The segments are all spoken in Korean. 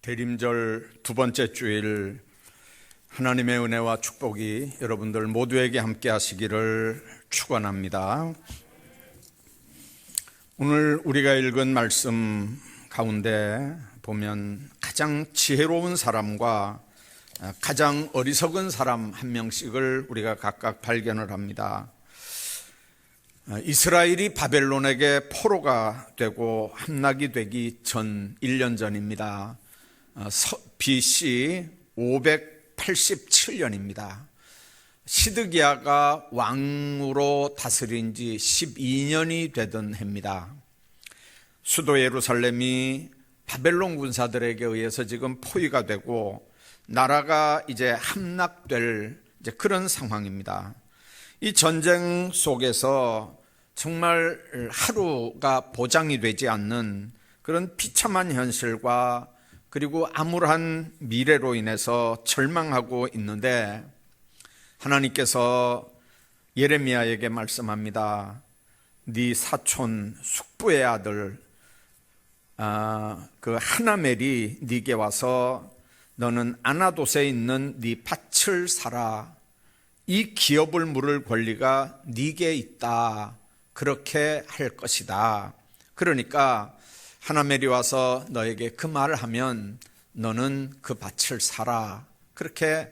대림절 두 번째 주일, 하나님의 은혜와 축복이 여러분들 모두에게 함께 하시기를 축원합니다. 오늘 우리가 읽은 말씀 가운데 보면 가장 지혜로운 사람과 가장 어리석은 사람 한 명씩을 우리가 각각 발견을 합니다. 이스라엘이 바벨론에게 포로가 되고 함락이 되기 전 1년 전입니다. BC 587년입니다. 시드기야가 왕으로 다스린 지 12년이 되던 해입니다. 수도 예루살렘이 바벨론 군사들에게 의해서 지금 포위가 되고 나라가 이제 함락될 그런 상황입니다. 이 전쟁 속에서 정말 하루가 보장이 되지 않는 그런 비참한 현실과 그리고 암울한 미래로 인해서 절망하고 있는데, 하나님께서 예레미야에게 말씀합니다. 네 사촌 숙부의 아들 그 하나멜이 네게 와서 너는 아나돗에 있는 네 밭을 사라. 이 기업을 물을 권리가 네게 있다. 그렇게 할 것이다. 그러니까 하나멜이 와서 너에게 그 말을 하면 너는 그 밭을 사라. 그렇게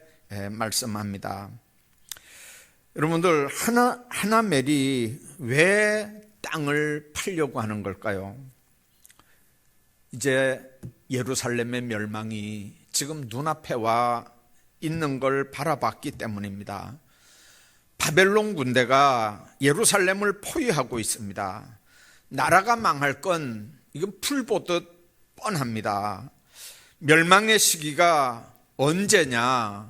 말씀합니다. 여러분들, 하나멜이 왜 땅을 팔려고 하는 걸까요? 이제 예루살렘의 멸망이 지금 눈앞에 와 있는 걸 바라봤기 때문입니다. 바벨론 군대가 예루살렘을 포위하고 있습니다. 나라가 망할 건 이건 풀보듯 뻔합니다. 멸망의 시기가 언제냐?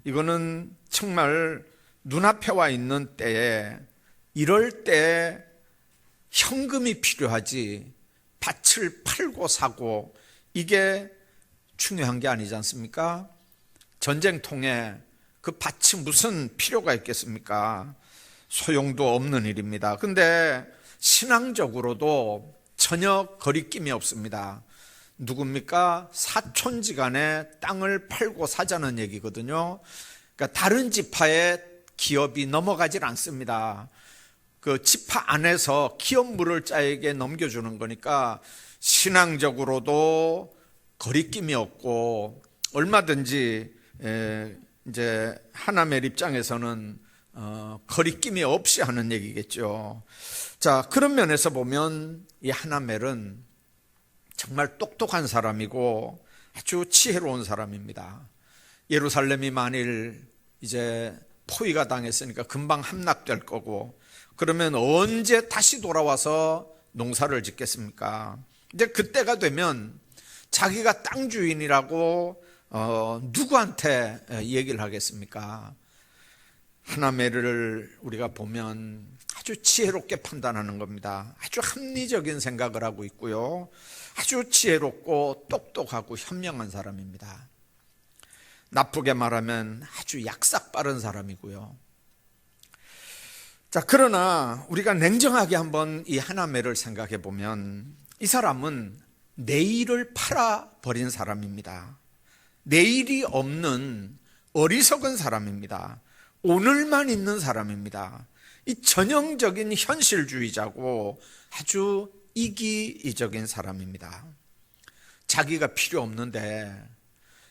이거는 정말 눈앞에 와 있는 때에, 이럴 때 현금이 필요하지 밭을 팔고 사고 이게 중요한 게 아니지 않습니까? 전쟁통에 그 밭이 무슨 필요가 있겠습니까? 소용도 없는 일입니다. 근데 신앙적으로도 전혀 거리낌이 없습니다. 누굽니까? 사촌지간에 땅을 팔고 사자는 얘기거든요. 그러니까 다른 지파의 기업이 넘어가질 않습니다. 그 지파 안에서 기업 물을 자에게 넘겨주는 거니까 신앙적으로도 거리낌이 없고 얼마든지 이제 하나멜 입장에서는 거리낌이 없이 하는 얘기겠죠. 자, 그런 면에서 보면 이 하나멜은 정말 똑똑한 사람이고 아주 지혜로운 사람입니다. 예루살렘이 만일 이제 포위가 당했으니까 금방 함락될 거고, 그러면 언제 다시 돌아와서 농사를 짓겠습니까? 이제 그때가 되면 자기가 땅 주인이라고 누구한테 얘기를 하겠습니까? 하나멜을 우리가 보면 아주 지혜롭게 판단하는 겁니다. 아주 합리적인 생각을 하고 있고요. 아주 지혜롭고 똑똑하고 현명한 사람입니다. 나쁘게 말하면 아주 약삭 빠른 사람이고요. 자, 그러나 우리가 냉정하게 한번 이 하나멜을 생각해 보면 이 사람은 내일을 팔아버린 사람입니다. 내일이 없는 어리석은 사람입니다. 오늘만 있는 사람입니다. 이 전형적인 현실주의자고 아주 이기적인 사람입니다. 자기가 필요 없는데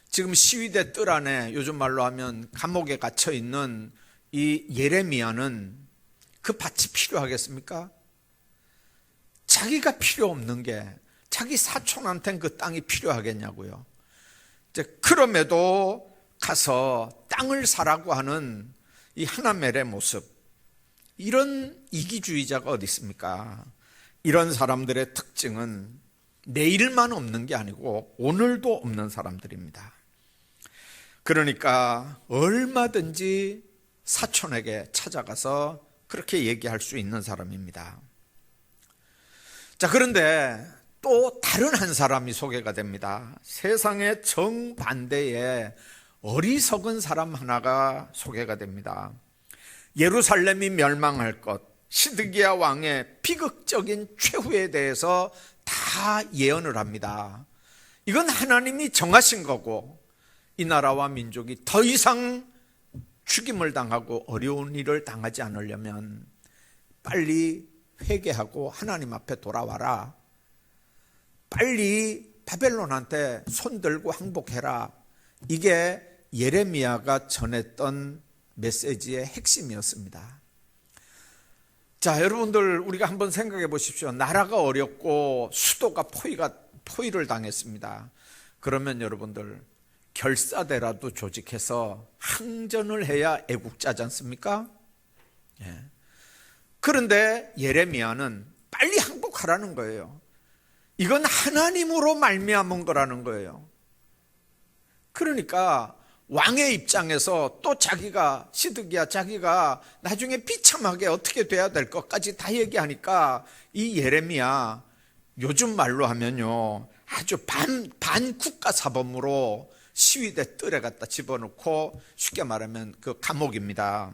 지금 시위대 뜰 안에, 요즘 말로 하면 감옥에 갇혀 있는 이 예레미야는 그 밭이 필요하겠습니까? 자기가 필요 없는 게 자기 사촌한테는 그 땅이 필요하겠냐고요. 이제 그럼에도 가서 땅을 사라고 하는 이 하나멜의 모습, 이런 이기주의자가 어디 있습니까? 이런 사람들의 특징은 내일만 없는 게 아니고 오늘도 없는 사람들입니다. 그러니까 얼마든지 사촌에게 찾아가서 그렇게 얘기할 수 있는 사람입니다. 자, 그런데 또 다른 한 사람이 소개가 됩니다. 세상의 정반대의 어리석은 사람 하나가 소개가 됩니다. 예루살렘이 멸망할 것, 시드기야 왕의 비극적인 최후에 대해서 다 예언을 합니다. 이건 하나님이 정하신 거고, 이 나라와 민족이 더 이상 죽임을 당하고 어려운 일을 당하지 않으려면 빨리 회개하고 하나님 앞에 돌아와라. 빨리 바벨론한테 손들고 항복해라. 이게 예레미야가 전했던 메시지의 핵심이었습니다. 자, 여러분들 우리가 한번 생각해 보십시오. 나라가 어렵고 수도가 포위를 당했습니다. 그러면 여러분들 결사대라도 조직해서 항전을 해야 애국자지 않습니까? 예. 그런데 예레미야는 빨리 항복하라는 거예요. 이건 하나님으로 말미암은 거라는 거예요. 그러니까 왕의 입장에서 또 자기가 자기가 나중에 비참하게 어떻게 돼야 될 것까지 다 얘기하니까 이 예레미야, 요즘 말로 하면요, 아주 반국가 사범으로 시위대 뜰에 갖다 집어넣고 쉽게 말하면 그 감옥입니다.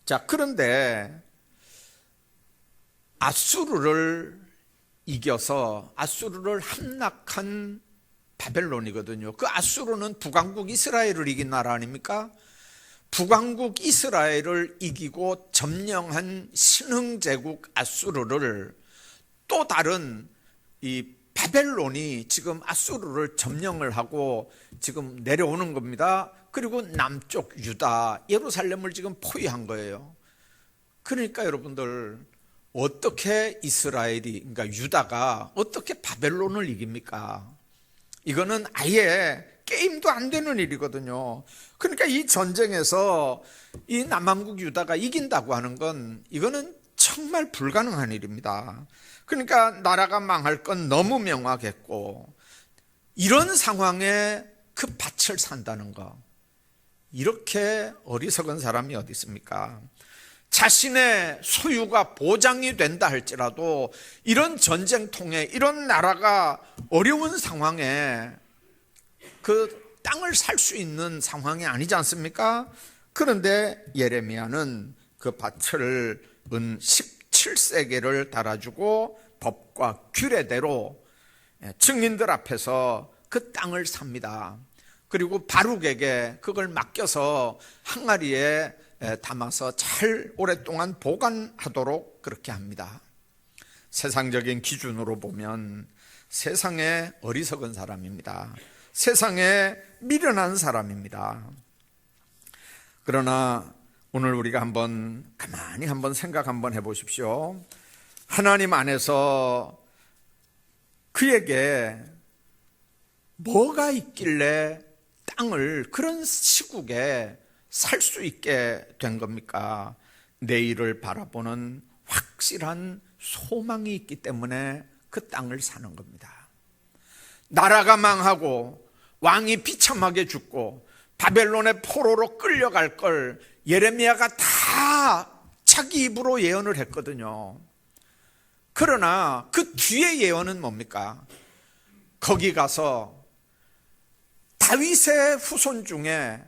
자, 그런데 아수르를 이겨서 아수르를 함락한 바벨론이거든요. 그 아수르는 북왕국 이스라엘을 이긴 나라 아닙니까? 북왕국 이스라엘을 이기고 점령한 신흥제국 아수르를 또 다른 이 바벨론이 지금 아수르를 점령을 하고 지금 내려오는 겁니다. 그리고 남쪽 유다, 예루살렘을 지금 포위한 거예요. 그러니까 여러분들, 어떻게 이스라엘이, 그러니까 유다가 어떻게 바벨론을 이깁니까? 이거는 아예 게임도 안 되는 일이거든요. 그러니까 이 전쟁에서 이 남왕국 유다가 이긴다고 하는 건 이거는 정말 불가능한 일입니다. 그러니까 나라가 망할 건 너무 명확했고, 이런 상황에 그 밭을 산다는 거, 이렇게 어리석은 사람이 어디 있습니까? 자신의 소유가 보장이 된다 할지라도 이런 전쟁통에, 이런 나라가 어려운 상황에 그 땅을 살 수 있는 상황이 아니지 않습니까? 그런데 예레미야는 그 밭을 은 17세겔을 달아주고 법과 규례대로 증인들 앞에서 그 땅을 삽니다. 그리고 바룩에게 그걸 맡겨서 항아리에 담아서 잘 오랫동안 보관하도록 그렇게 합니다. 세상적인 기준으로 보면 세상에 어리석은 사람입니다. 세상에 미련한 사람입니다. 그러나 오늘 우리가 가만히 생각 한번 해보십시오. 하나님 안에서 그에게 뭐가 있길래 땅을 그런 시국에 살 수 있게 된 겁니까? 내일을 바라보는 확실한 소망이 있기 때문에 그 땅을 사는 겁니다. 나라가 망하고 왕이 비참하게 죽고 바벨론의 포로로 끌려갈 걸 예레미야가 다 자기 입으로 예언을 했거든요. 그러나 그 뒤에 예언은 뭡니까? 거기 가서 다윗의 후손 중에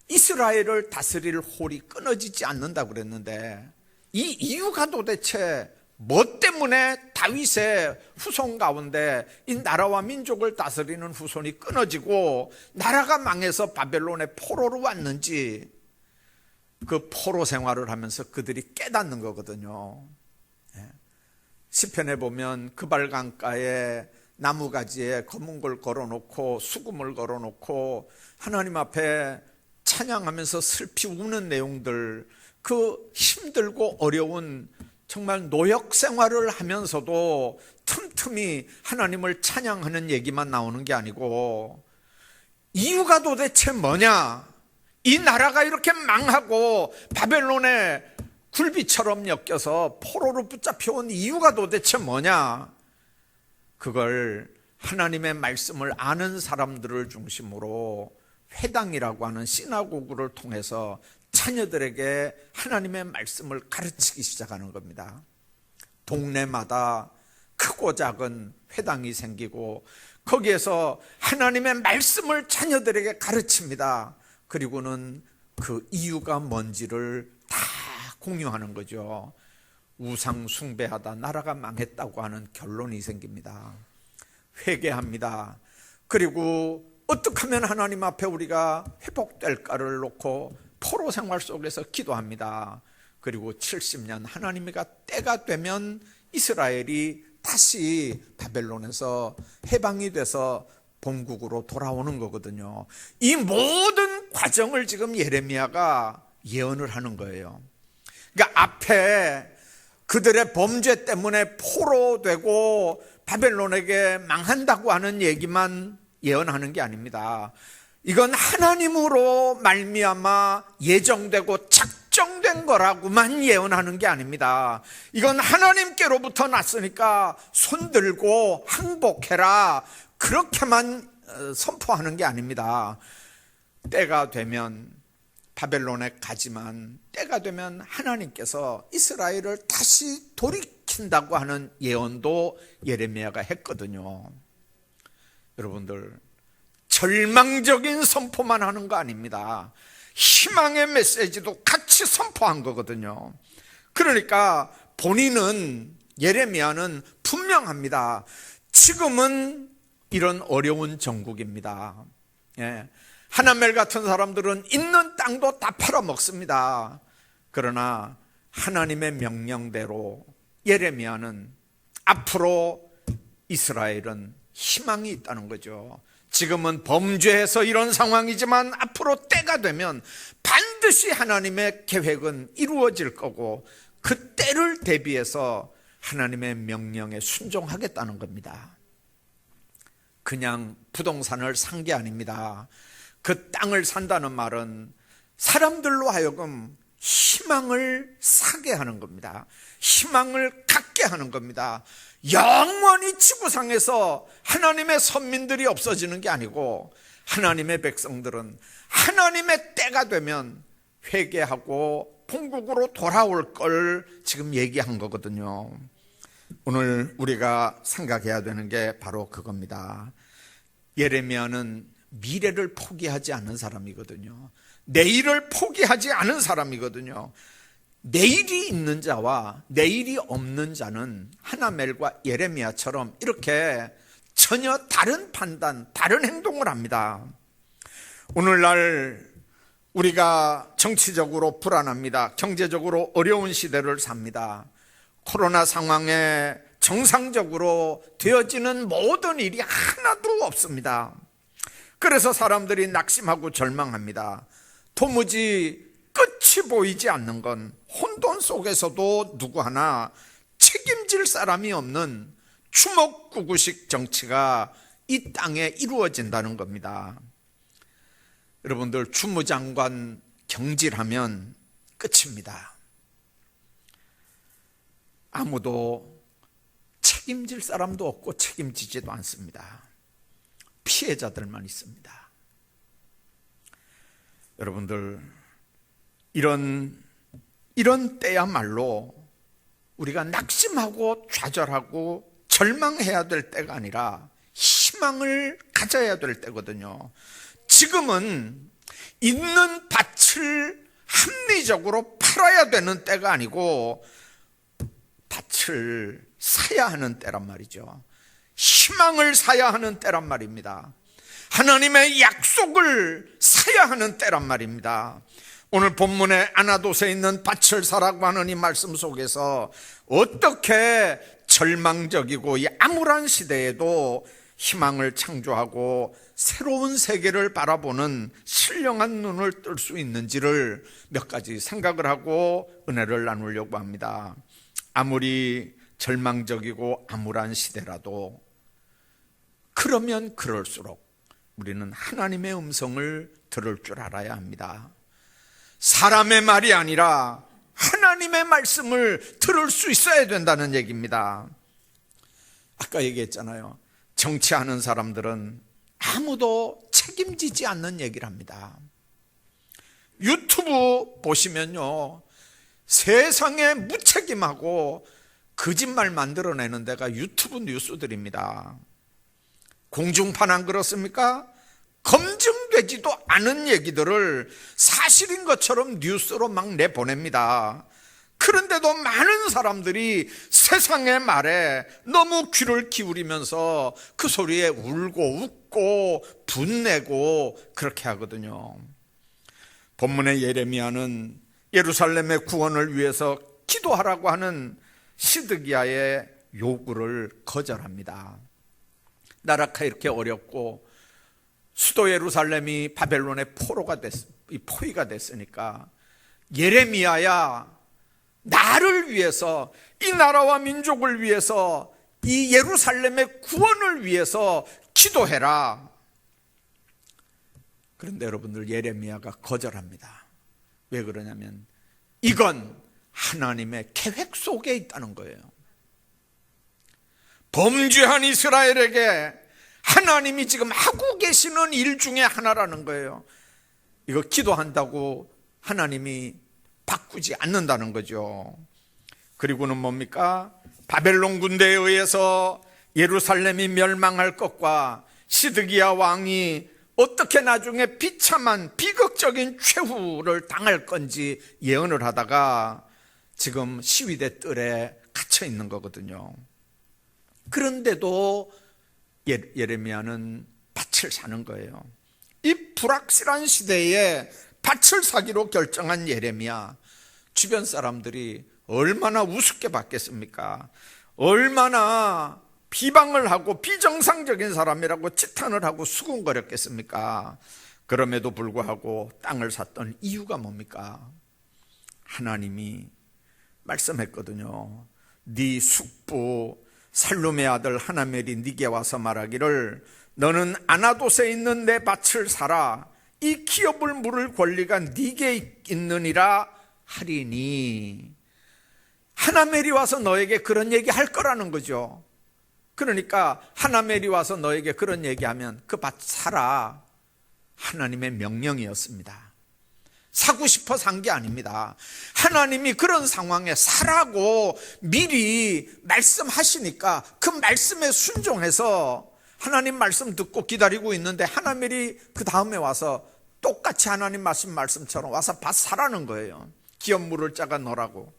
이스라엘을 다스릴 홀이 끊어지지 않는다고 그랬는데, 이 이유가 도대체 뭐 때문에 다윗의 후손 가운데 이 나라와 민족을 다스리는 후손이 끊어지고 나라가 망해서 바벨론의 포로로 왔는지, 그 포로 생활을 하면서 그들이 깨닫는 거거든요. 시편에 보면 그발강가에 나무가지에 검은 걸 걸어놓고 수금을 걸어놓고 하나님 앞에 찬양하면서 슬피 우는 내용들, 그 힘들고 어려운 정말 노역 생활을 하면서도 틈틈이 하나님을 찬양하는 얘기만 나오는 게 아니고, 이유가 도대체 뭐냐? 이 나라가 이렇게 망하고 바벨론의 굴비처럼 엮여서 포로로 붙잡혀온 이유가 도대체 뭐냐? 그걸 하나님의 말씀을 아는 사람들을 중심으로 회당이라고 하는 시나고그를 통해서 자녀들에게 하나님의 말씀을 가르치기 시작하는 겁니다. 동네마다 크고 작은 회당이 생기고 거기에서 하나님의 말씀을 자녀들에게 가르칩니다. 그리고는 그 이유가 뭔지를 다 공유하는 거죠. 우상 숭배하다 나라가 망했다고 하는 결론이 생깁니다. 회개합니다. 그리고 어떻게 하면 하나님 앞에 우리가 회복될까를 놓고 포로 생활 속에서 기도합니다. 그리고 70년 하나님이가 때가 되면 이스라엘이 다시 바벨론에서 해방이 돼서 본국으로 돌아오는 거거든요. 이 모든 과정을 지금 예레미야가 예언을 하는 거예요. 그러니까 앞에 그들의 범죄 때문에 포로되고 바벨론에게 망한다고 하는 얘기만 예언하는 게 아닙니다. 이건 하나님으로 말미암아 예정되고 작정된 거라고만 예언하는 게 아닙니다. 이건 하나님께로부터 났으니까 손들고 항복해라, 그렇게만 선포하는 게 아닙니다. 때가 되면 바벨론에 가지만 때가 되면 하나님께서 이스라엘을 다시 돌이킨다고 하는 예언도 예레미야가 했거든요. 여러분들, 절망적인 선포만 하는 거 아닙니다. 희망의 메시지도 같이 선포한 거거든요. 그러니까 본인은, 예레미야는 분명합니다. 지금은 이런 어려운 정국입니다. 하나멜 같은 사람들은 있는 땅도 다 팔아먹습니다. 그러나 하나님의 명령대로 예레미야는 앞으로 이스라엘은 희망이 있다는 거죠. 지금은 범죄해서 이런 상황이지만 앞으로 때가 되면 반드시 하나님의 계획은 이루어질 거고 그 때를 대비해서 하나님의 명령에 순종하겠다는 겁니다. 그냥 부동산을 산 게 아닙니다. 그 땅을 산다는 말은 사람들로 하여금 희망을 사게 하는 겁니다. 희망을 갖게 하는 겁니다. 영원히 지구상에서 하나님의 선민들이 없어지는 게 아니고 하나님의 백성들은 하나님의 때가 되면 회개하고 본국으로 돌아올 걸 지금 얘기한 거거든요. 오늘 우리가 생각해야 되는 게 바로 그겁니다. 예레미야는 미래를 포기하지 않는 사람이거든요. 내일을 포기하지 않은 사람이거든요. 내일이 있는 자와 내일이 없는 자는 하나멜과 예레미야처럼 이렇게 전혀 다른 판단, 다른 행동을 합니다. 오늘날 우리가 정치적으로 불안합니다. 경제적으로 어려운 시대를 삽니다. 코로나 상황에 정상적으로 되어지는 모든 일이 하나도 없습니다. 그래서 사람들이 낙심하고 절망합니다. 도무지 끝이 보이지 않는 건 혼돈 속에서도 누구 하나 책임질 사람이 없는 주먹구구식 정치가 이 땅에 이루어진다는 겁니다. 여러분들, 주무장관 경질하면 끝입니다. 아무도 책임질 사람도 없고 책임지지도 않습니다. 피해자들만 있습니다. 여러분들, 이런 때야말로 우리가 낙심하고 좌절하고 절망해야 될 때가 아니라 희망을 가져야 될 때거든요. 지금은 있는 밭을 합리적으로 팔아야 되는 때가 아니고 밭을 사야 하는 때란 말이죠. 희망을 사야 하는 때란 말입니다. 하나님의 약속을 사야 하는 때란 말입니다. 오늘 본문에 아나돗에 있는 밭을 사라고 하는 이 말씀 속에서 어떻게 절망적이고 이 암울한 시대에도 희망을 창조하고 새로운 세계를 바라보는 신령한 눈을 뜰 수 있는지를 몇 가지 생각을 하고 은혜를 나누려고 합니다. 아무리 절망적이고 암울한 시대라도 그러면 그럴수록 우리는 하나님의 음성을 들을 줄 알아야 합니다. 사람의 말이 아니라 하나님의 말씀을 들을 수 있어야 된다는 얘기입니다. 아까 얘기했잖아요. 정치하는 사람들은 아무도 책임지지 않는 얘기를 합니다. 유튜브 보시면요, 세상에 무책임하고 거짓말 만들어내는 데가 유튜브 뉴스들입니다. 공중파 안 그렇습니까? 검증되지도 않은 얘기들을 사실인 것처럼 뉴스로 막 내보냅니다. 그런데도 많은 사람들이 세상의 말에 너무 귀를 기울이면서 그 소리에 울고 웃고 분내고 그렇게 하거든요. 본문의 예레미야는 예루살렘의 구원을 위해서 기도하라고 하는 시드기야의 요구를 거절합니다. 나라가 이렇게 어렵고 수도 예루살렘이 바벨론의 포위가 됐으니까 예레미야야, 나를 위해서, 이 나라와 민족을 위해서, 이 예루살렘의 구원을 위해서 기도해라. 그런데 여러분들, 예레미야가 거절합니다. 왜 그러냐면 이건 하나님의 계획 속에 있다는 거예요. 범죄한 이스라엘에게 하나님이 지금 하고 계시는 일 중에 하나라는 거예요. 이거 기도한다고 하나님이 바꾸지 않는다는 거죠. 그리고는 뭡니까? 바벨론 군대에 의해서 예루살렘이 멸망할 것과 시드기야 왕이 어떻게 나중에 비참한 비극적인 최후를 당할 건지 예언을 하다가 지금 시위대 뜰에 갇혀 있는 거거든요. 그런데도 예레미야는 밭을 사는 거예요. 이 불확실한 시대에 밭을 사기로 결정한 예레미야, 주변 사람들이 얼마나 우습게 봤겠습니까? 얼마나 비방을 하고 비정상적인 사람이라고 치탄을 하고 수군거렸겠습니까? 그럼에도 불구하고 땅을 샀던 이유가 뭡니까? 하나님이 말씀했거든요. 네 숙부 살룸의 아들 하나멜이 네게 와서 말하기를 너는 아나돗에 있는 내 밭을 사라. 이 기업을 물을 권리가 네게 있느니라 하리니. 하나멜이 와서 너에게 그런 얘기 할 거라는 거죠. 그러니까 하나멜이 와서 너에게 그런 얘기하면 그 밭 사라. 하나님의 명령이었습니다. 사고 싶어 산 게 아닙니다. 하나님이 그런 상황에 사라고 미리 말씀하시니까 그 말씀에 순종해서 하나님 말씀 듣고 기다리고 있는데 하나멜이 그 다음에 와서 똑같이 하나님 말씀처럼 와서 밭 사라는 거예요. 기업 물을 자가 너라고.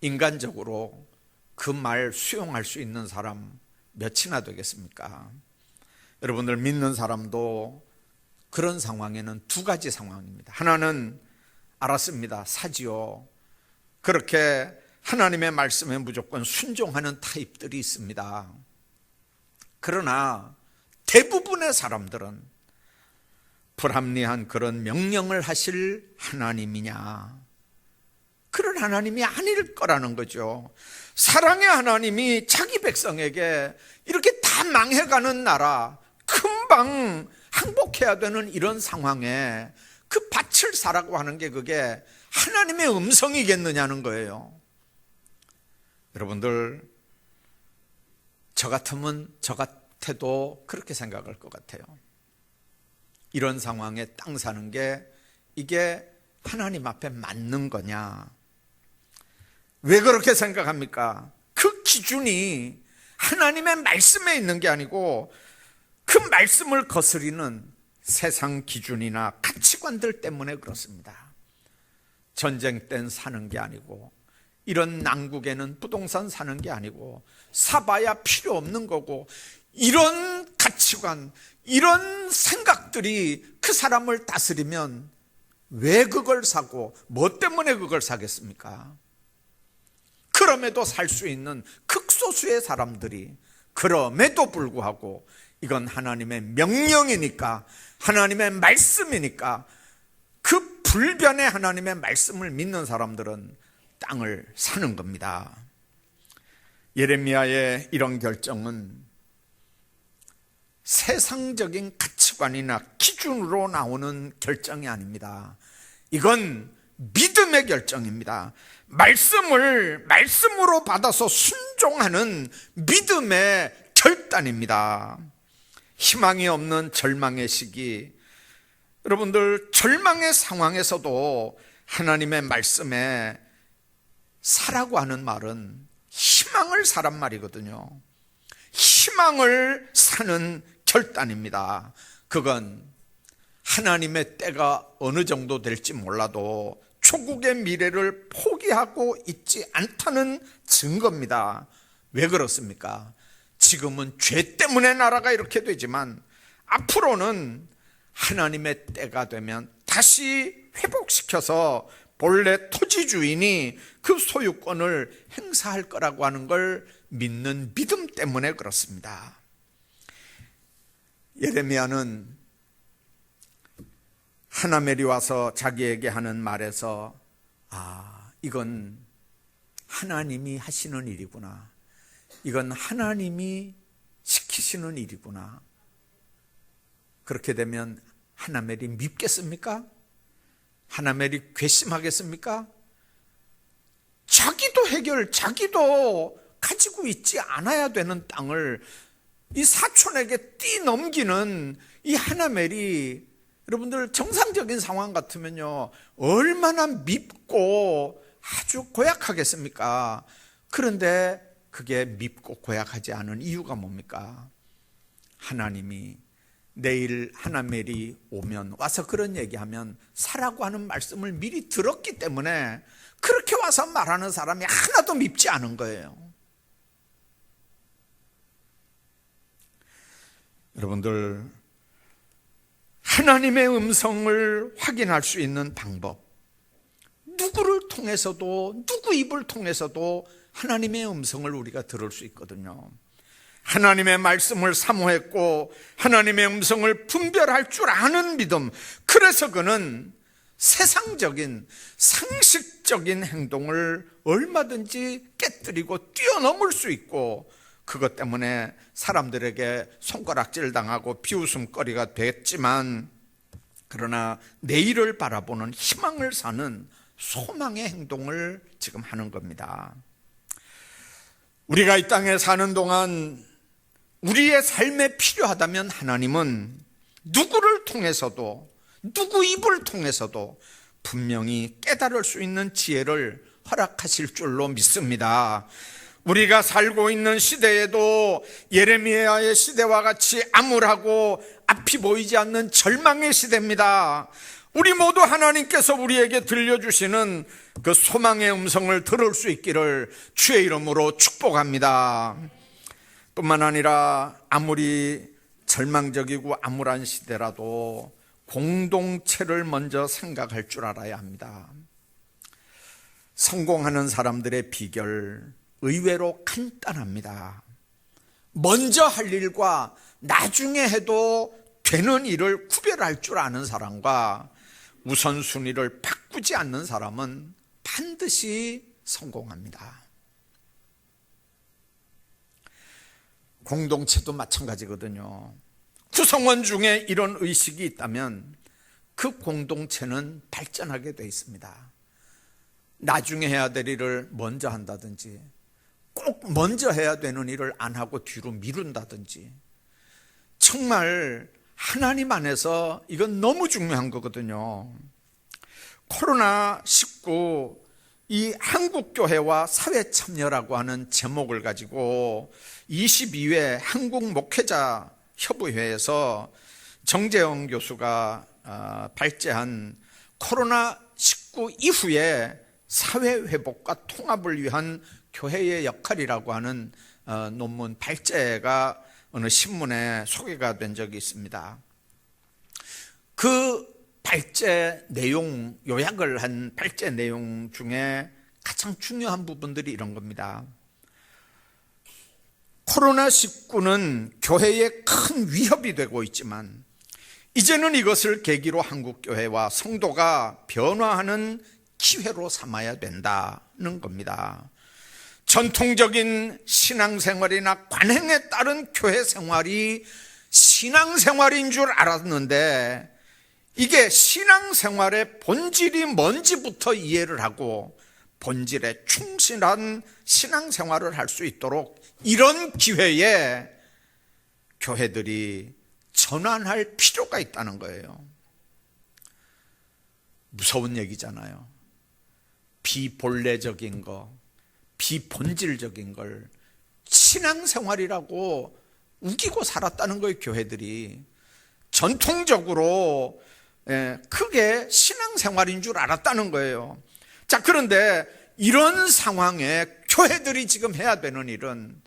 인간적으로 그 말 수용할 수 있는 사람 몇이나 되겠습니까? 여러분들 믿는 사람도 그런 상황에는 두 가지 상황입니다. 하나는 알았습니다, 사지요. 그렇게 하나님의 말씀에 무조건 순종하는 타입들이 있습니다. 그러나 대부분의 사람들은 불합리한 그런 명령을 하실 하나님이냐, 그런 하나님이 아닐 거라는 거죠. 사랑의 하나님이 자기 백성에게 이렇게 다 망해가는 나라, 금방 항복해야 되는 이런 상황에 그 밭을 사라고 하는 게 그게 하나님의 음성이겠느냐는 거예요. 여러분들, 저 같아도 그렇게 생각할 것 같아요. 이런 상황에 땅 사는 게 이게 하나님 앞에 맞는 거냐? 왜 그렇게 생각합니까? 그 기준이 하나님의 말씀에 있는 게 아니고 그 말씀을 거스리는 세상 기준이나 가치관들 때문에 그렇습니다. 전쟁 땐 사는 게 아니고, 이런 난국에는 부동산 사는 게 아니고, 사봐야 필요 없는 거고, 이런 가치관, 이런 생각들이 그 사람을 다스리면 왜 그걸 사고 뭐 때문에 그걸 사겠습니까? 그럼에도 살 수 있는 극소수의 사람들이 그럼에도 불구하고 이건 하나님의 명령이니까, 하나님의 말씀이니까, 그 불변의 하나님의 말씀을 믿는 사람들은 땅을 사는 겁니다. 예레미야의 이런 결정은 세상적인 가치관이나 기준으로 나오는 결정이 아닙니다. 이건 믿음의 결정입니다. 말씀으로 받아서 순종하는 믿음의 결단입니다. 희망이 없는 절망의 시기, 여러분들 절망의 상황에서도 하나님의 말씀에 사라고 하는 말은 희망을 사란 말이거든요. 희망을 사는 결단입니다. 그건 하나님의 때가 어느 정도 될지 몰라도 조국의 미래를 포기하고 있지 않다는 증거입니다. 왜 그렇습니까? 지금은 죄 때문에 나라가 이렇게 되지만 앞으로는 하나님의 때가 되면 다시 회복시켜서 본래 토지 주인이 그 소유권을 행사할 거라고 하는 걸 믿는 믿음 때문에 그렇습니다. 예레미야는 하나멜이 와서 자기에게 하는 말에서 이건 하나님이 하시는 일이구나, 이건 하나님이 시키시는 일이구나. 그렇게 되면 하나멜이 밉겠습니까? 하나멜이 괘씸하겠습니까? 자기도 가지고 있지 않아야 되는 땅을 이 사촌에게 뛰넘기는 이 하나멜이, 여러분들 정상적인 상황 같으면요 얼마나 밉고 아주 고약하겠습니까? 그런데 그게 밉고 고약하지 않은 이유가 뭡니까? 하나님이 내일 하나멜이 오면, 와서 그런 얘기하면 사라고 하는 말씀을 미리 들었기 때문에 그렇게 와서 말하는 사람이 하나도 밉지 않은 거예요. 여러분들, 하나님의 음성을 확인할 수 있는 방법, 누구를 통해서도, 누구 입을 통해서도 하나님의 음성을 우리가 들을 수 있거든요. 하나님의 말씀을 사모했고 하나님의 음성을 분별할 줄 아는 믿음, 그래서 그는 세상적인 상식적인 행동을 얼마든지 깨뜨리고 뛰어넘을 수 있고, 그것 때문에 사람들에게 손가락질 당하고 비웃음거리가 됐지만, 그러나 내일을 바라보는 희망을 사는 소망의 행동을 지금 하는 겁니다. 우리가 이 땅에 사는 동안 우리의 삶에 필요하다면 하나님은 누구를 통해서도, 누구 입을 통해서도 분명히 깨달을 수 있는 지혜를 허락하실 줄로 믿습니다. 우리가 살고 있는 시대에도 예레미야의 시대와 같이 암울하고 앞이 보이지 않는 절망의 시대입니다. 우리 모두 하나님께서 우리에게 들려주시는 그 소망의 음성을 들을 수 있기를 주의 이름으로 축복합니다. 뿐만 아니라 아무리 절망적이고 암울한 시대라도 공동체를 먼저 생각할 줄 알아야 합니다. 성공하는 사람들의 비결 의외로 간단합니다. 먼저 할 일과 나중에 해도 되는 일을 구별할 줄 아는 사람과 우선순위를 바꾸지 않는 사람은 반드시 성공합니다. 공동체도 마찬가지거든요. 구성원 중에 이런 의식이 있다면 그 공동체는 발전하게 돼 있습니다. 나중에 해야 될 일을 먼저 한다든지, 꼭 먼저 해야 되는 일을 안 하고 뒤로 미룬다든지, 정말 하나님 안에서 이건 너무 중요한 거거든요. 코로나19 이 한국교회와 사회참여라고 하는 제목을 가지고 22회 한국목회자 협의회에서 정재영 교수가 발제한 코로나19 이후에 사회회복과 통합을 위한 교회의 역할이라고 하는 논문 발제가 어느 신문에 소개가 된 적이 있습니다. 그 발제 내용, 요약을 한 발제 내용 중에 가장 중요한 부분들이 이런 겁니다. 코로나19는 교회에 큰 위협이 되고 있지만 이제는 이것을 계기로 한국교회와 성도가 변화하는 기회로 삼아야 된다는 겁니다. 전통적인 신앙생활이나 관행에 따른 교회 생활이 신앙생활인 줄 알았는데, 이게 신앙생활의 본질이 뭔지부터 이해를 하고 본질에 충실한 신앙생활을 할 수 있도록 이런 기회에 교회들이 전환할 필요가 있다는 거예요. 무서운 얘기잖아요. 비본래적인 거, 비본질적인 걸 신앙생활이라고 우기고 살았다는 거예요. 교회들이 전통적으로 그게 신앙생활인 줄 알았다는 거예요. 자, 그런데 이런 상황에 교회들이 지금 해야 되는 일은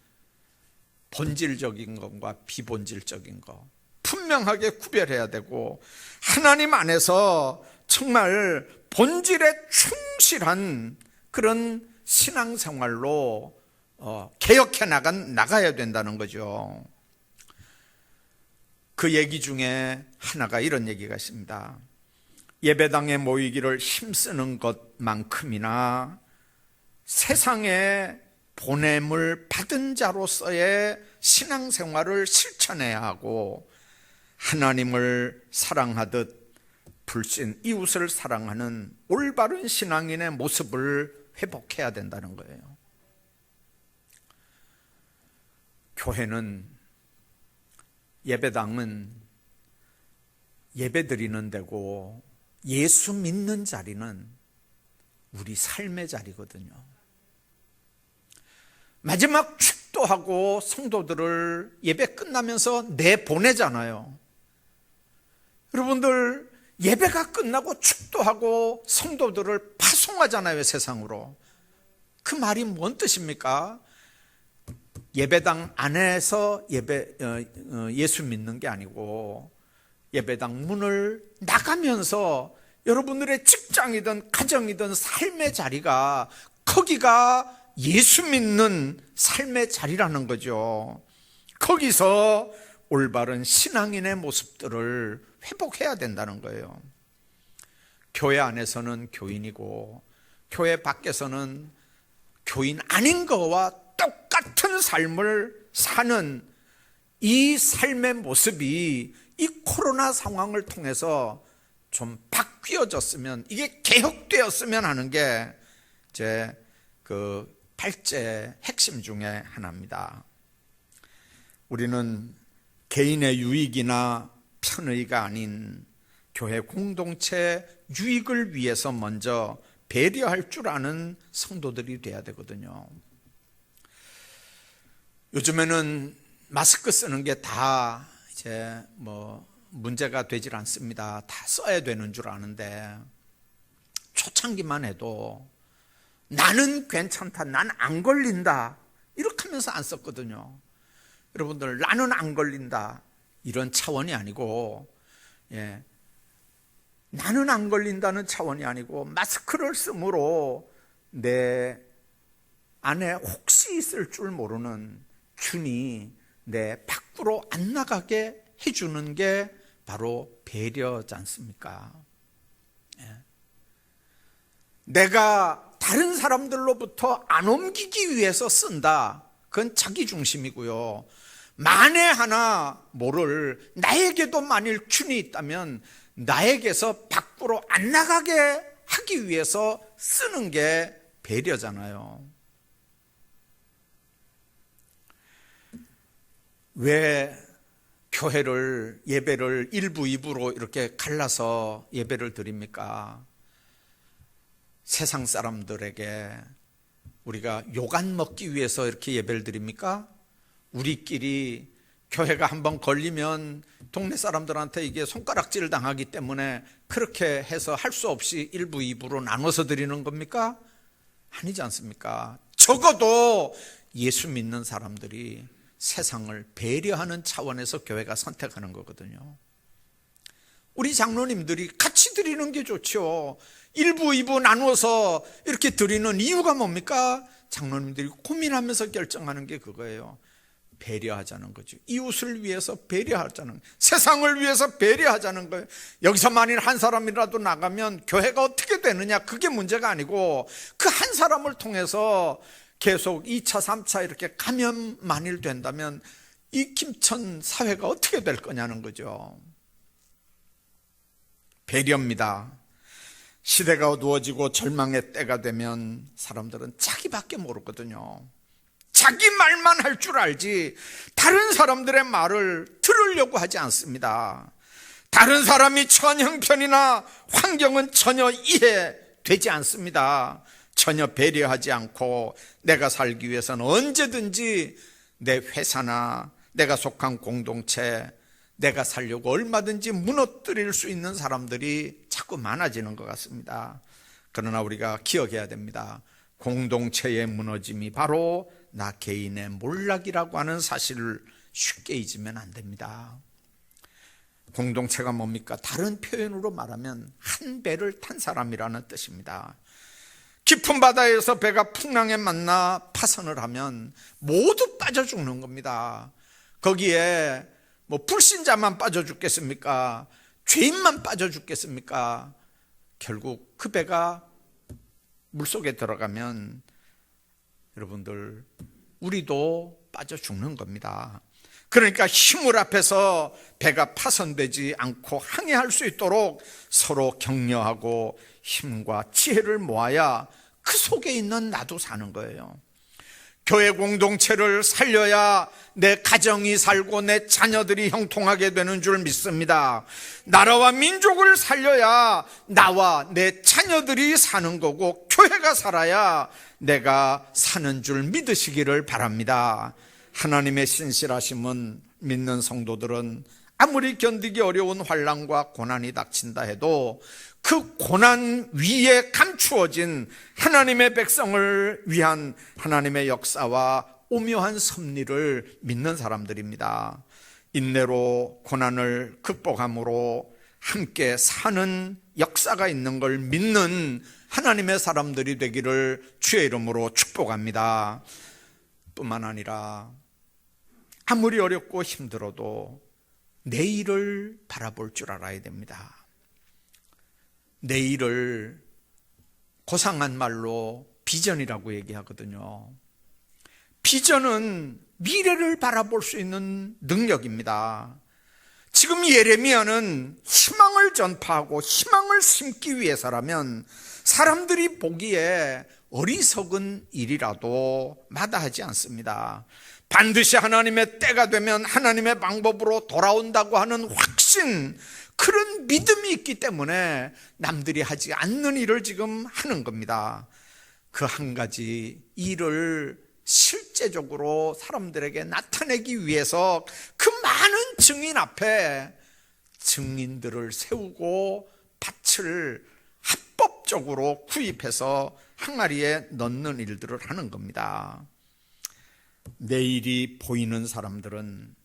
본질적인 것과 비본질적인 것 분명하게 구별해야 되고, 하나님 안에서 정말 본질에 충실한 그런 신앙생활로 개혁해 나가야 된다는 거죠. 그 얘기 중에 하나가 이런 얘기가 있습니다. 예배당에 모이기를 힘쓰는 것만큼이나 세상에 보냄을 받은 자로서의 신앙생활을 실천해야 하고, 하나님을 사랑하듯 불신 이웃을 사랑하는 올바른 신앙인의 모습을 회복해야 된다는 거예요. 교회는, 예배당은 예배 드리는 데고, 예수 믿는 자리는 우리 삶의 자리거든요. 마지막 축도하고 성도들을 예배 끝나면서 내보내잖아요. 여러분들, 예배가 끝나고 축도하고 성도들을 파송하잖아요, 세상으로. 그 말이 뭔 뜻입니까? 예배당 안에서 예수 믿는 게 아니고, 예배당 문을 나가면서 여러분들의 직장이든 가정이든 삶의 자리가, 거기가 예수 믿는 삶의 자리라는 거죠. 거기서 올바른 신앙인의 모습들을 회복해야 된다는 거예요. 교회 안에서는 교인이고, 교회 밖에서는 교인 아닌 거와 똑같은 삶을 사는 이 삶의 모습이 이 코로나 상황을 통해서 좀 바뀌어졌으면, 이게 개혁되었으면 하는 게 제 그 발제 핵심 중에 하나입니다. 우리는 개인의 유익이나 편의가 아닌 교회 공동체 유익을 위해서 먼저 배려할 줄 아는 성도들이 돼야 되거든요. 요즘에는 마스크 쓰는 게 다 이제 문제가 되질 않습니다. 다 써야 되는 줄 아는데, 초창기만 해도 나는 괜찮다, 난 안 걸린다, 이렇게 하면서 안 썼거든요. 여러분들, 나는 안 걸린다 이런 차원이 아니고, 나는 안 걸린다는 차원이 아니고, 마스크를 쓰므로 내 안에 혹시 있을 줄 모르는 균이 내 밖으로 안 나가게 해주는 게 바로 배려지 않습니까? 내가 다른 사람들로부터 안 옮기기 위해서 쓴다, 그건 자기 중심이고요. 만에 하나 모를, 나에게도 만일 균이 있다면 나에게서 밖으로 안 나가게 하기 위해서 쓰는 게 배려잖아요. 왜 교회를, 예배를 1부, 2부로 이렇게 갈라서 예배를 드립니까? 세상 사람들에게 우리가 욕 안 먹기 위해서 이렇게 예배를 드립니까? 우리끼리 교회가 한번 걸리면 동네 사람들한테 이게 손가락질 당하기 때문에 그렇게 해서 할 수 없이 1부, 2부로 나눠서 드리는 겁니까? 아니지 않습니까? 적어도 예수 믿는 사람들이 세상을 배려하는 차원에서 교회가 선택하는 거거든요. 우리 장로님들이 같이 드리는 게 좋죠. 1부, 2부 나누어서 이렇게 드리는 이유가 뭡니까? 장로님들이 고민하면서 결정하는 게 그거예요. 배려하자는 거죠. 이웃을 위해서 배려하자는, 세상을 위해서 배려하자는 거예요. 여기서 만일 한 사람이라도 나가면 교회가 어떻게 되느냐, 그게 문제가 아니고, 그 한 사람을 통해서 계속 2차, 3차 이렇게 감염 만일 된다면 이 김천 사회가 어떻게 될 거냐는 거죠. 배려입니다. 시대가 어두워지고 절망의 때가 되면 사람들은 자기밖에 모르거든요. 자기 말만 할 줄 알지 다른 사람들의 말을 들으려고 하지 않습니다. 다른 사람이 처한 형편이나 환경은 전혀 이해되지 않습니다. 전혀 배려하지 않고 내가 살기 위해서는 언제든지 내 회사나 내가 속한 공동체, 내가 살려고 얼마든지 무너뜨릴 수 있는 사람들이 자꾸 많아지는 것 같습니다. 그러나 우리가 기억해야 됩니다. 공동체의 무너짐이 바로 나 개인의 몰락이라고 하는 사실을 쉽게 잊으면 안 됩니다. 공동체가 뭡니까? 다른 표현으로 말하면 한 배를 탄 사람이라는 뜻입니다. 깊은 바다에서 배가 풍랑에 만나 파선을 하면 모두 빠져 죽는 겁니다. 거기에 불신자만 빠져 죽겠습니까? 죄인만 빠져 죽겠습니까? 결국 그 배가 물속에 들어가면 여러분들 우리도 빠져 죽는 겁니다. 그러니까 힘을 앞에서 배가 파손되지 않고 항해할 수 있도록 서로 격려하고 힘과 지혜를 모아야 그 속에 있는 나도 사는 거예요. 교회 공동체를 살려야 내 가정이 살고 내 자녀들이 형통하게 되는 줄 믿습니다. 나라와 민족을 살려야 나와 내 자녀들이 사는 거고, 교회가 살아야 내가 사는 줄 믿으시기를 바랍니다. 하나님의 신실하심은 믿는 성도들은 아무리 견디기 어려운 환난과 고난이 닥친다 해도 그 고난 위에 감추어진 하나님의 백성을 위한 하나님의 역사와 오묘한 섭리를 믿는 사람들입니다. 인내로 고난을 극복함으로 함께 사는 역사가 있는 걸 믿는 하나님의 사람들이 되기를 주의 이름으로 축복합니다. 뿐만 아니라 아무리 어렵고 힘들어도 내일을 바라볼 줄 알아야 됩니다. 내일을 고상한 말로 비전이라고 얘기하거든요. 비전은 미래를 바라볼 수 있는 능력입니다. 지금 예레미야는 희망을 전파하고 희망을 심기 위해서라면 사람들이 보기에 어리석은 일이라도 마다하지 않습니다. 반드시 하나님의 때가 되면 하나님의 방법으로 돌아온다고 하는 확신, 그런 믿음이 있기 때문에 남들이 하지 않는 일을 지금 하는 겁니다. 그 한 가지 일을 실제적으로 사람들에게 나타내기 위해서 그 많은 증인 앞에 증인들을 세우고 밭을 합법적으로 구입해서 항아리에 넣는 일들을 하는 겁니다. 내일이 보이는 사람들은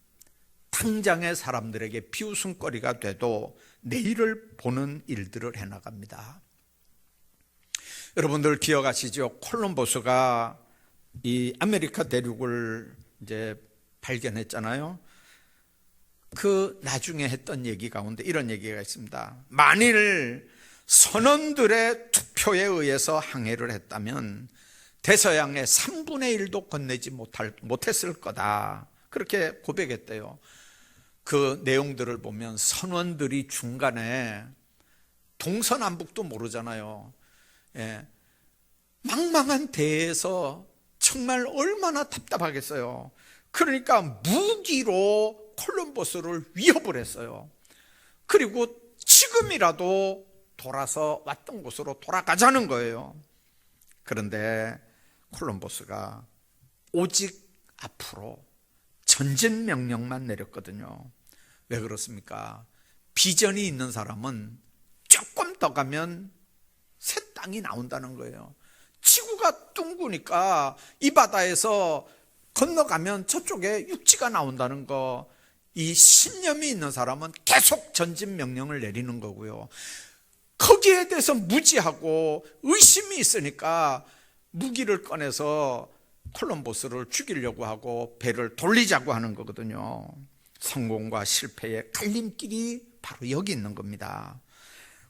당장의 사람들에게 비웃음거리가 돼도 내일을 보는 일들을 해나갑니다. 여러분들 기억하시죠? 콜럼버스가 이 아메리카 대륙을 이제 발견했잖아요. 그 나중에 했던 얘기 가운데 이런 얘기가 있습니다. 만일 선원들의 투표에 의해서 항해를 했다면 대서양의 3분의 1도 건네지 못했을 거다, 그렇게 고백했대요. 그 내용들을 보면 선원들이 중간에 동서남북도 모르잖아요. 망망한 대에서 정말 얼마나 답답하겠어요. 그러니까 무기로 콜럼버스를 위협을 했어요. 그리고 지금이라도 돌아서 왔던 곳으로 돌아가자는 거예요. 그런데 콜럼버스가 오직 앞으로 전진 명령만 내렸거든요. 왜 그렇습니까? 비전이 있는 사람은 조금 더 가면 새 땅이 나온다는 거예요. 지구가 둥그니까 이 바다에서 건너가면 저쪽에 육지가 나온다는 거, 이 신념이 있는 사람은 계속 전진 명령을 내리는 거고요. 거기에 대해서 무지하고 의심이 있으니까 무기를 꺼내서 콜럼버스를 죽이려고 하고 배를 돌리자고 하는 거거든요. 성공과 실패의 갈림길이 바로 여기 있는 겁니다.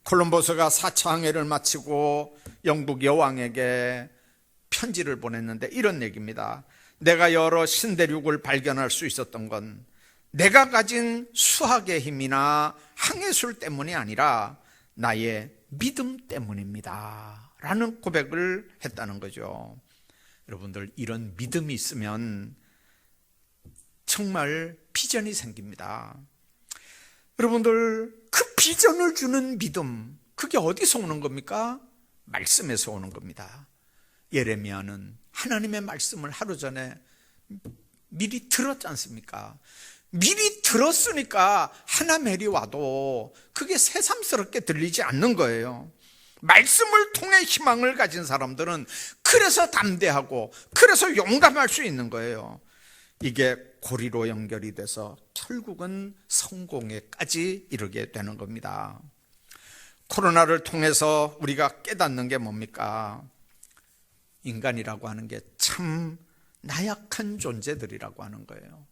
콜럼버스가 4차 항해를 마치고 영국 여왕에게 편지를 보냈는데 이런 얘기입니다. 내가 여러 신대륙을 발견할 수 있었던 건 내가 가진 수학의 힘이나 항해술 때문이 아니라 나의 믿음 때문입니다 라는 고백을 했다는 거죠. 여러분들, 이런 믿음이 있으면 정말 비전이 생깁니다. 여러분들, 그 비전을 주는 믿음, 그게 어디서 오는 겁니까? 말씀에서 오는 겁니다. 예레미야는 하나님의 말씀을 하루 전에 미리 들었지 않습니까? 미리 들었으니까 하나멜이 와도 그게 새삼스럽게 들리지 않는 거예요. 말씀을 통해 희망을 가진 사람들은 그래서 담대하고 그래서 용감할 수 있는 거예요. 이게 고리로 연결이 돼서 결국은 성공에까지 이르게 되는 겁니다. 코로나를 통해서 우리가 깨닫는 게 뭡니까? 인간이라고 하는 게 참 나약한 존재들이라고 하는 거예요.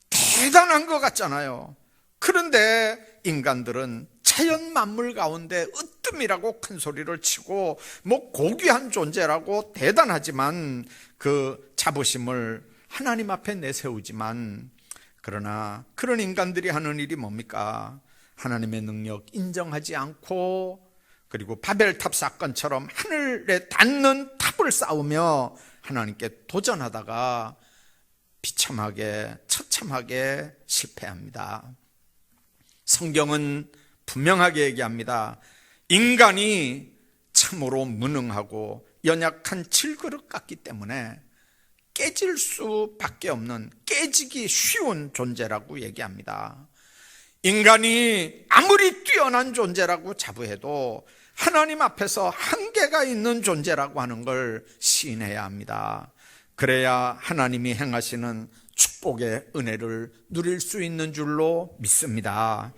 대단한 것 같잖아요. 그런데 인간들은 자연 만물 가운데 으뜸이라고 큰 소리를 치고 고귀한 존재라고 대단하지만 그 자부심을 하나님 앞에 내세우지만, 그러나 그런 인간들이 하는 일이 뭡니까? 하나님의 능력 인정하지 않고, 그리고 바벨탑 사건처럼 하늘에 닿는 탑을 쌓으며 하나님께 도전하다가 비참하게 처참하게 실패합니다. 성경은 분명하게 얘기합니다. 인간이 참으로 무능하고 연약한 질그릇 같기 때문에 깨질 수밖에 없는, 깨지기 쉬운 존재라고 얘기합니다. 인간이 아무리 뛰어난 존재라고 자부해도 하나님 앞에서 한계가 있는 존재라고 하는 걸 시인해야 합니다. 그래야 하나님이 행하시는 축복의 은혜를 누릴 수 있는 줄로 믿습니다.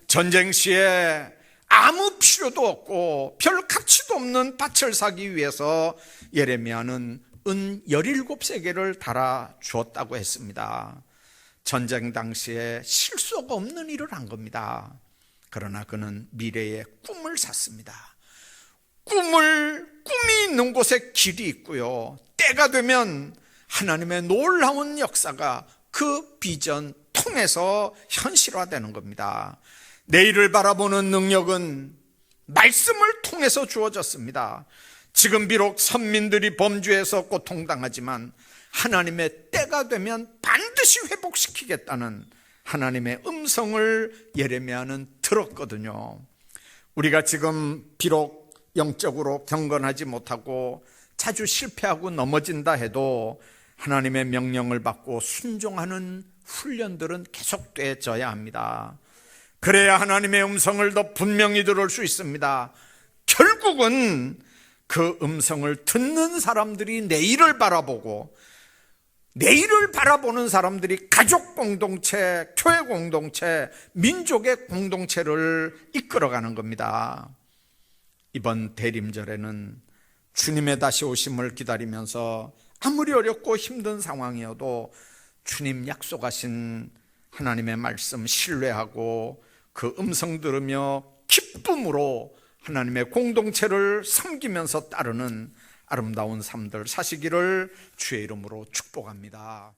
전쟁 시에 아무 필요도 없고 별 가치도 없는 밭을 사기 위해서 예레미야는 은 17세개를 달아 주었다고 했습니다. 전쟁 당시에 실속 없는 일을 한 겁니다. 그러나 그는 미래의 꿈을 샀습니다. 꿈이 있는 곳에 길이 있고요, 때가 되면 하나님의 놀라운 역사가 그 비전 통해서 현실화되는 겁니다. 내일을 바라보는 능력은 말씀을 통해서 주어졌습니다. 지금 비록 선민들이 범죄해서 고통당하지만 하나님의 때가 되면 반드시 회복시키겠다는 하나님의 음성을 예레미야는 들었거든요. 우리가 지금 비록 영적으로 경건하지 못하고 자주 실패하고 넘어진다 해도 하나님의 명령을 받고 순종하는 훈련들은 계속되어져야 합니다. 그래야 하나님의 음성을 더 분명히 들을 수 있습니다. 결국은 그 음성을 듣는 사람들이 내일을 바라보고, 내일을 바라보는 사람들이 가족 공동체, 교회 공동체, 민족의 공동체를 이끌어가는 겁니다. 이번 대림절에는 주님의 다시 오심을 기다리면서 아무리 어렵고 힘든 상황이어도 주님 약속하신 하나님의 말씀 신뢰하고 그 음성 들으며 기쁨으로 하나님의 공동체를 섬기면서 따르는 아름다운 삶들 사시기를 주의 이름으로 축복합니다.